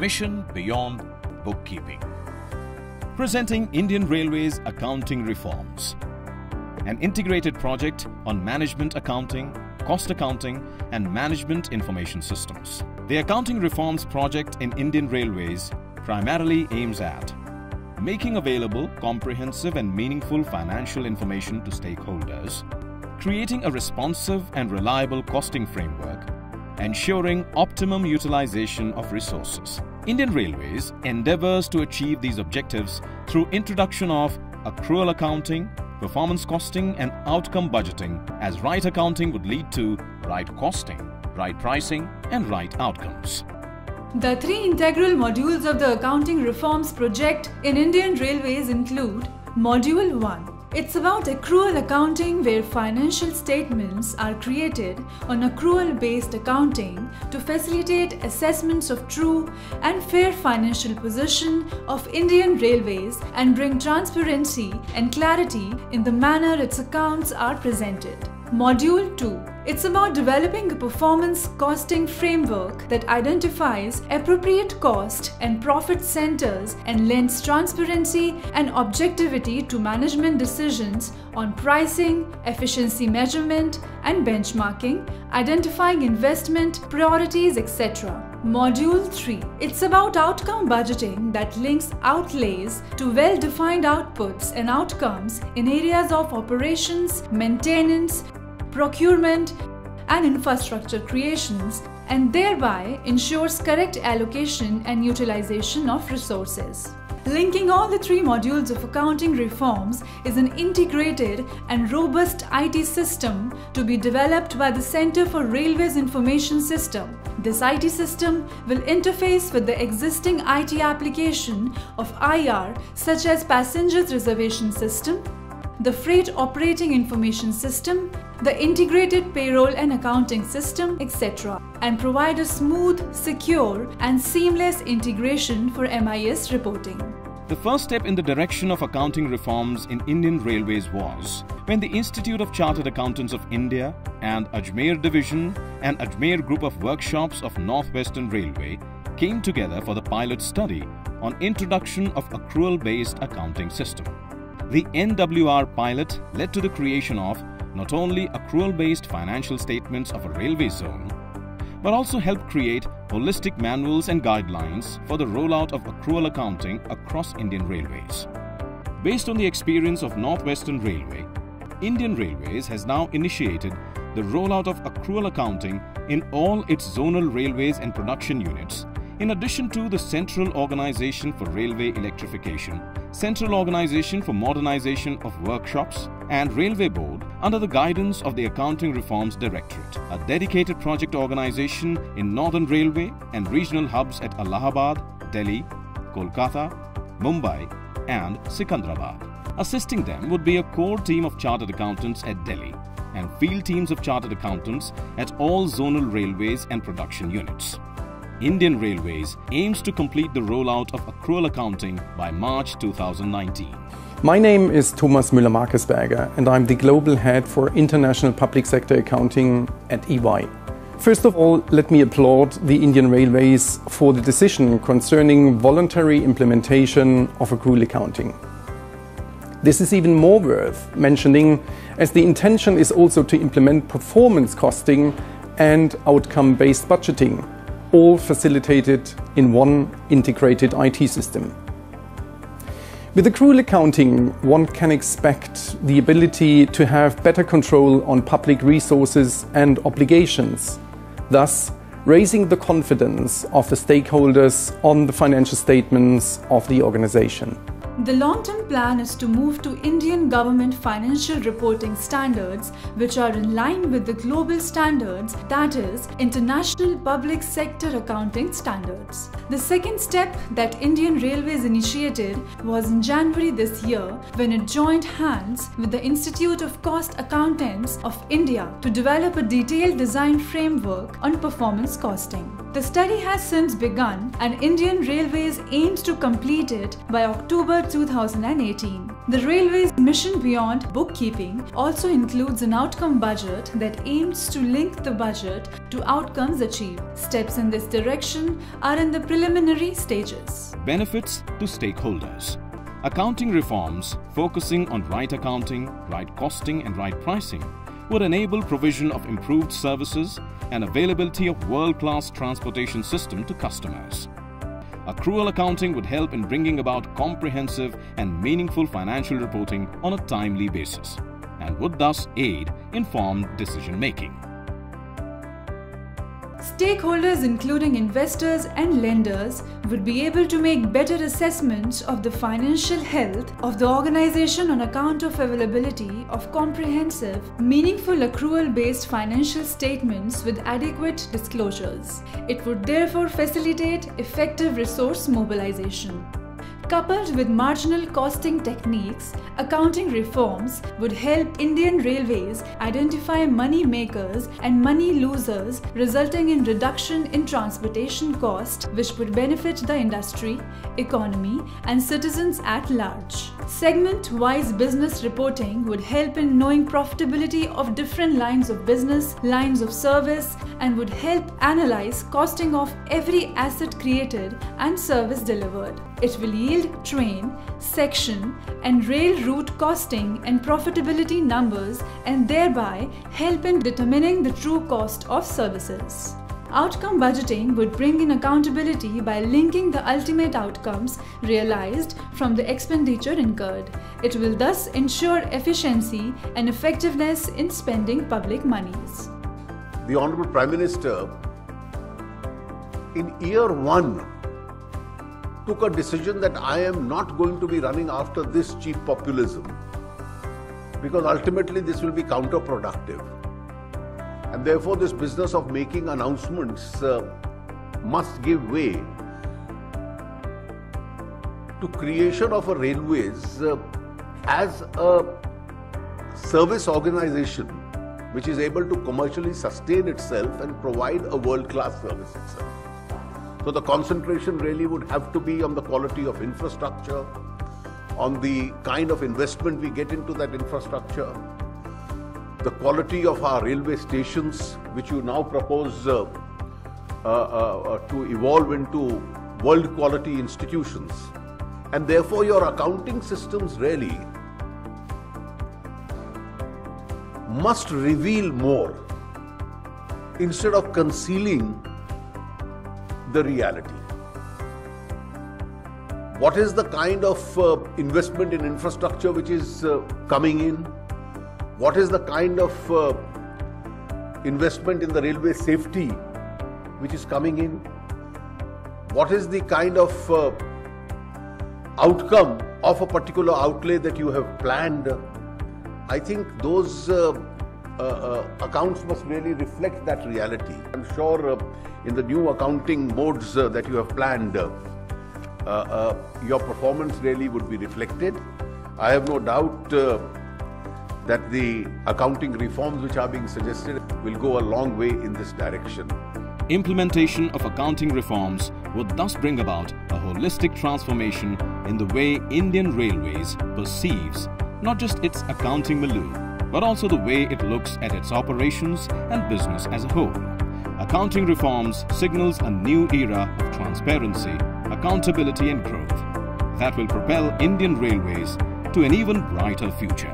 mission beyond bookkeeping. Presenting Indian Railways accounting reforms, an integrated project on management accounting, cost accounting and management information systems. The Accounting Reforms project in Indian Railways primarily aims at making available comprehensive and meaningful financial information to stakeholders, creating a responsive and reliable costing framework, ensuring optimum utilization of resources. Indian Railways endeavors to achieve these objectives through introduction of accrual accounting, performance costing and outcome budgeting, as right accounting would lead to right costing, right pricing and right outcomes. The three integral modules of the Accounting Reforms project in Indian Railways include Module 1. It's about accrual accounting, where financial statements are created on accrual-based accounting to facilitate assessments of true and fair financial position of Indian Railways and bring transparency and clarity in the manner its accounts are presented. Module 2. It's about developing a performance costing framework that identifies appropriate cost and profit centers and lends transparency and objectivity to management decisions on pricing, efficiency measurement and benchmarking, identifying investment priorities, etc. Module 3. It's about outcome budgeting that links outlays to well-defined outputs and outcomes in areas of operations, maintenance, procurement and infrastructure creations, and thereby ensures correct allocation and utilization of resources. Linking all the three modules of accounting reforms is an integrated and robust IT system to be developed by the Center for Railways Information System. This IT system will interface with the existing IT application of IR such as Passengers Reservation System, the Freight Operating Information System, the Integrated Payroll and Accounting System, etc., and provide a smooth, secure and seamless integration for MIS reporting. The first step in the direction of accounting reforms in Indian Railways was when the Institute of Chartered Accountants of India and Ajmer Division and Ajmer Group of Workshops of Northwestern Railway came together for the pilot study on introduction of accrual-based accounting system. The NWR pilot led to the creation of not only accrual-based financial statements of a railway zone, but also helped create holistic manuals and guidelines for the rollout of accrual accounting across Indian Railways. Based on the experience of Northwestern Railway, Indian Railways has now initiated the rollout of accrual accounting in all its zonal railways and production units, in addition to the Central Organization for Railway Electrification, Central Organization for Modernization of Workshops and Railway Board under the guidance of the Accounting Reforms Directorate, a dedicated project organization in Northern Railway and regional hubs at Allahabad, Delhi, Kolkata, Mumbai and Secunderabad. Assisting them would be a core team of chartered accountants at Delhi and field teams of chartered accountants at all zonal railways and production units. Indian Railways aims to complete the rollout of accrual accounting by March 2019. My name is Thomas Müller-Markesberger and I'm the Global Head for International Public Sector Accounting at EY. First of all, let me applaud the Indian Railways for the decision concerning voluntary implementation of accrual accounting. This is even more worth mentioning, as the intention is also to implement performance costing and outcome-based budgeting, all facilitated in one integrated IT system. With accrual accounting, one can expect the ability to have better control on public resources and obligations, thus raising the confidence of the stakeholders on the financial statements of the organization. The long-term plan is to move to Indian government financial reporting standards, which are in line with the global standards, that is, International Public Sector Accounting Standards. The second step that Indian Railways initiated was in January this year, when it joined hands with the Institute of Cost Accountants of India to develop a detailed design framework on performance costing. The study has since begun and Indian Railways aims to complete it by October 2018. The Railways' mission beyond bookkeeping also includes an outcome budget that aims to link the budget to outcomes achieved. Steps in this direction are in the preliminary stages. Benefits to stakeholders. Accounting reforms focusing on right accounting, right costing and right pricing would enable provision of improved services and availability of world-class transportation system to customers. Accrual accounting would help in bringing about comprehensive and meaningful financial reporting on a timely basis and would thus aid informed decision-making. Stakeholders including investors and lenders would be able to make better assessments of the financial health of the organization on account of availability of comprehensive, meaningful accrual-based financial statements with adequate disclosures. It would therefore facilitate effective resource mobilization. Coupled with marginal costing techniques, accounting reforms would help Indian Railways identify money makers and money losers, resulting in reduction in transportation cost, which would benefit the industry, economy and citizens at large. Segment-wise business reporting would help in knowing profitability of different lines of business, lines of service, and would help analyze costing of every asset created and service delivered. It will yield train, section and rail route costing and profitability numbers and thereby help in determining the true cost of services. Outcome budgeting would bring in accountability by linking the ultimate outcomes realized from the expenditure incurred. It will thus ensure efficiency and effectiveness in spending public monies. The Honorable Prime Minister, in year one, took a decision that I am not going to be running after this cheap populism because ultimately this will be counterproductive. And therefore this business of making announcements must give way to creation of a railways as a service organization which is able to commercially sustain itself and provide a world-class service itself. So the concentration really would have to be on the quality of infrastructure, on the kind of investment we get into that infrastructure, the quality of our railway stations, which you now propose to evolve into world quality institutions. And therefore your accounting systems really must reveal more instead of concealing the reality. What is the kind of investment in infrastructure which is coming in? What is the kind of investment in the railway safety which is coming in? What is the kind of outcome of a particular outlay that you have planned? I think those accounts must really reflect that reality. I'm sure in the new accounting modes that you have planned, your performance really would be reflected. I have no doubt that the accounting reforms which are being suggested will go a long way in this direction. Implementation of accounting reforms would thus bring about a holistic transformation in the way Indian Railways perceives not just its accounting milieu, but also the way it looks at its operations and business as a whole. Accounting reforms signals a new era of transparency, accountability and growth that will propel Indian Railways to an even brighter future.